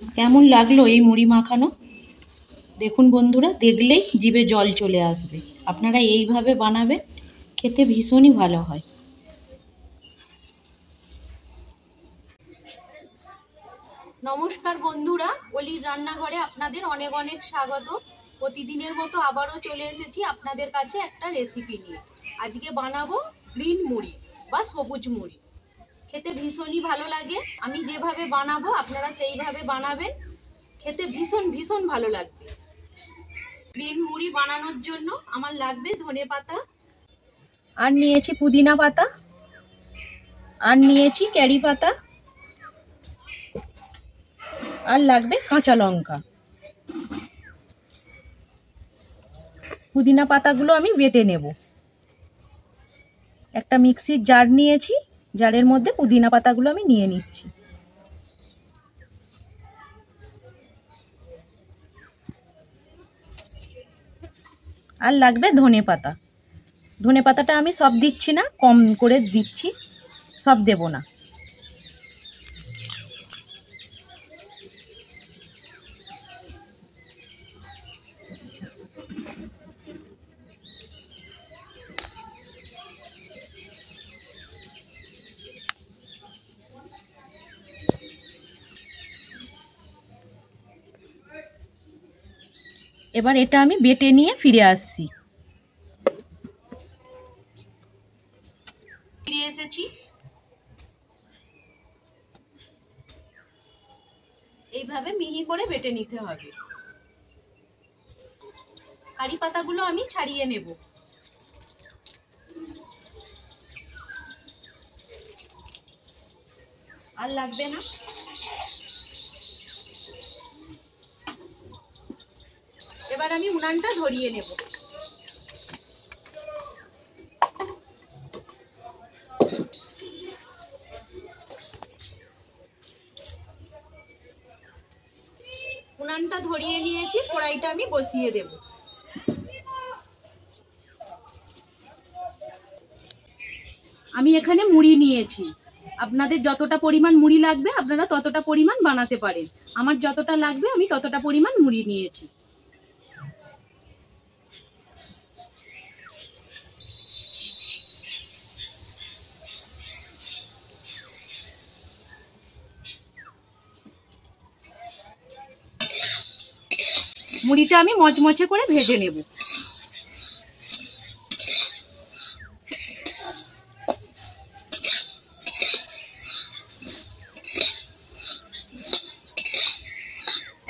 কেমন লাগলো এই মুড়ি মাখানো? দেখুন বন্ধুরা, দেখলেই জিভে জল চলে আসবে। আপনারা এইভাবে বানাবেন, খেতে ভীষণই ভালো হয়। নমস্কার বন্ধুরা, অলির রান্নাঘরে আপনাদের অনেক অনেক স্বাগত। প্রতিদিনের মতো আবারও চলে এসেছি আপনাদের কাছে একটা রেসিপি নিয়ে। আজকে বানাবো গ্রিন মুড়ি বা সবুজ মুড়ি। খেতে ভীষণই ভালো লাগে। আমি যেভাবে বানাবো আপনারা সেইভাবে বানাবেন, খেতে ভীষণ ভীষণ ভালো লাগবে। গ্রিন মুড়ি বানানোর জন্য আমার লাগবে ধনেপাতা, আর নিয়েছি পুদিনা পাতা, আর নিয়েছি কারি পাতা, আর লাগবে কাঁচা লঙ্কা। পুদিনা পাতাগুলো আমি বেটে নেব। একটা মিক্সির জার নিয়েছি, জারের মধ্যে পুদিনা পাতাগুলো আমি নিয়ে নিচ্ছি। আর লাগবে ধনে পাতা। ধনে পাতাটা আমি সব দিচ্ছি না, কম করে দিচ্ছি, সব দেব না। এবার এটা আমি বেটে নিয়ে ফিরে আসছি। ফিরে এসেছি। এইভাবে মিহি করে বেটে নিতে হবে। কারি পাতাগুলো আমি ছাড়িয়ে নেব। আর লাগবে না। এবার আমি উনানটা ধরিয়ে নেব। উনানটা ধরিয়ে নিয়েছি, কড়াইটা আমি বসিয়ে দেব। আমি এখানে মুড়ি নিয়েছি। আপনাদের যতটা পরিমাণ মুড়ি লাগবে আপনারা ততটা পরিমাণ বানাতে পারেন। আমার যতটা লাগবে আমি ততটা পরিমাণ মুড়ি নিয়েছি। মুড়িটা আমি মচমচে করে ভেজে নেব।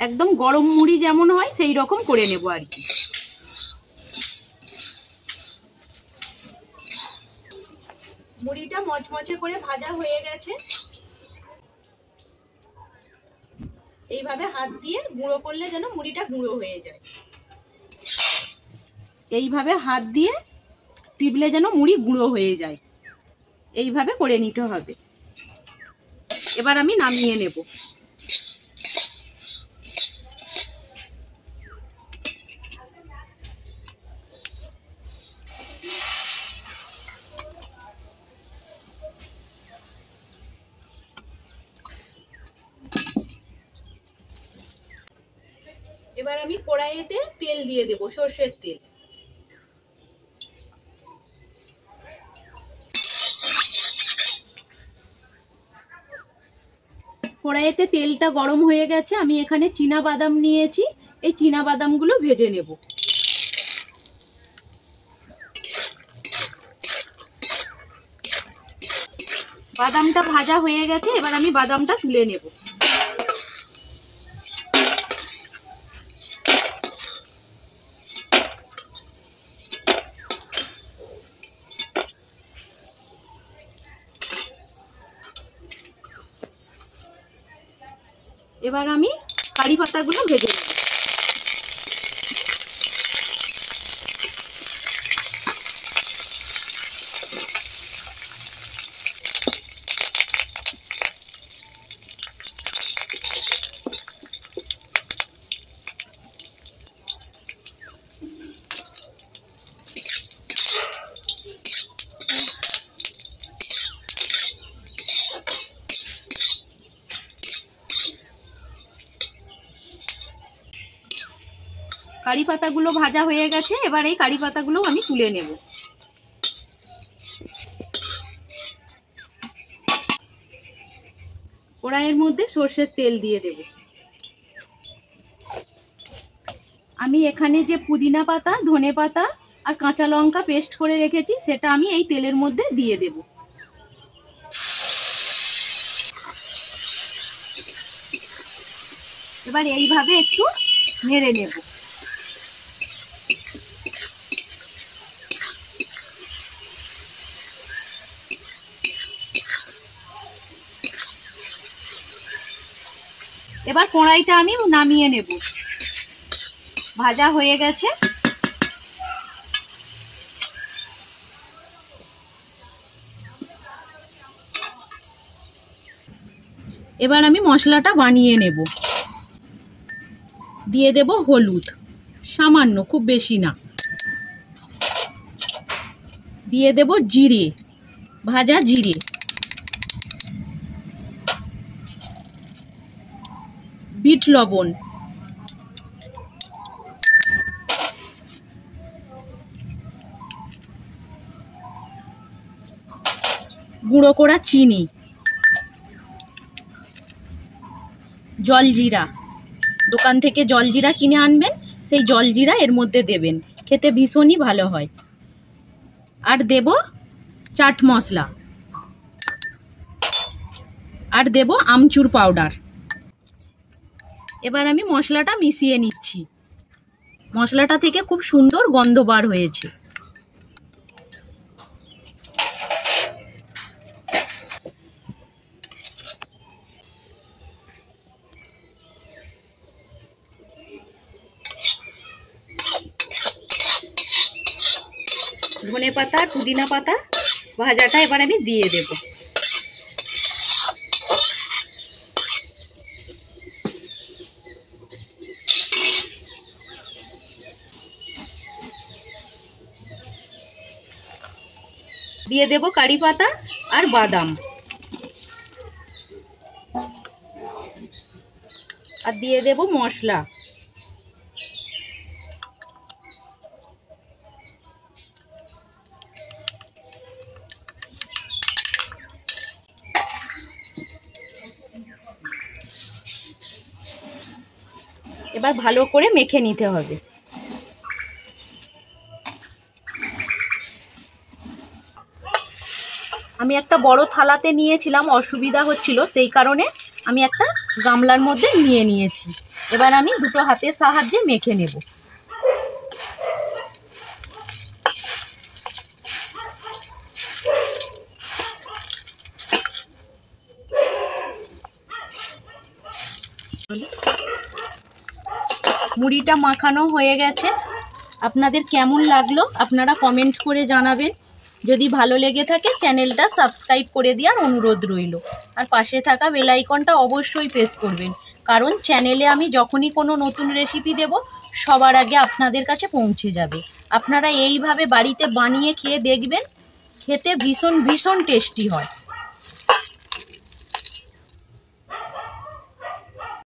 একদম গরম মুড়ি যেমন হয় সেই রকম করে নেব আর কি। মুড়িটা মচমচে করে ভাজা হয়ে গেছে। এইভাবে হাত দিয়ে গুঁড়ো করলে যেন মুড়িটা গুঁড়ো হয়ে যায়। এইভাবে হাত দিয়ে টিপলে যেন মুড়ি গুঁড়ো হয়ে যায়, এইভাবে করে নিতে হবে। এবার আমি নামিয়ে নেব। এবার আমি কড়াইতে তেল দিয়ে দেব, সরষের তেল। কড়াইতে তেলটা গরম হয়ে গেছে। আমি এখানে চীনা বাদাম নিয়েছি, এই চীনা বাদামগুলো ভেজে নেব। বাদামটা ভাজা হয়ে গেছে, এবার আমি বাদামটা তুলে নেব। এবার আমি কারি পাতাগুলো ভেজে নেব। কারি পাতাগুলো ভাজা হয়ে গেছে, এবার এই কারি পাতাগুলো আমি তুলে নেব। কড়াইয়ের মধ্যে সর্ষের তেল দিয়ে দেব। আমি এখানে যে পুদিনা পাতা, ধনে পাতা আর কাঁচা লঙ্কা পেস্ট করে রেখেছি সেটা আমি এই তেলের মধ্যে দিয়ে দেব। এবার এইভাবে একটু নেড়ে নেব। এবার কড়াইটা আমি নামিয়ে নেব। ভাজা হয়ে গেছে। এবার আমি মশলাটা বানিয়ে নেব। দিয়ে দেব হলুদ, সামান্য, খুব বেশি না। দিয়ে দেব জিরে, ভাজা জিরে। বিট লবণ, গুঁড়ো করা চিনি, জলজিরা, দোকান থেকে জলজিরা কিনে আনবেন, সেই জলজিরা এর মধ্যে দেবেন, খেতে ভীষণই ভালো হয়। আর দেব চাট মশলা, আর দেব আমচুর পাউডার। এবার আমি মশলাটা মিশিয়ে নিচ্ছি। মশলাটা থেকে খুব সুন্দর গন্ধ বার হয়েছে। ধনে পাতা, পুদিনা পাতা ভাজাটা এবার আমি দিয়ে দেব। দিয়ে দেব কারি পাতা আর বাদাম, আর দিয়ে দেব মশলা। এবার ভালো করে মেখে নিতে হবে। আমি একটা বড় থালাতে নিয়েছিলাম, অসুবিধা হচ্ছিল, সেই কারণে আমি একটা গামলার মধ্যে নিয়ে নিয়েছি। এবার আমি দুটো হাতের সাহায্যে মেখে নেব। মুড়িটা মাখানো হয়ে গেছে। আপনাদের কেমন লাগলো আপনারা কমেন্ট করে জানাবেন। যদি ভালো লেগে থাকে চ্যানেলটা সাবস্ক্রাইব করে দেওয়ার অনুরোধ রইল। আর পাশে থাকা বেল আইকনটা অবশ্যই প্রেস করবেন, কারণ চ্যানেলে আমি যখনই কোনো নতুন রেসিপি দেব সবার আগে আপনাদের কাছে পৌঁছে যাবে। আপনারা এইভাবে বাড়িতে বানিয়ে খেয়ে দেখবেন, খেতে ভীষণ ভীষণ টেস্টি হয়।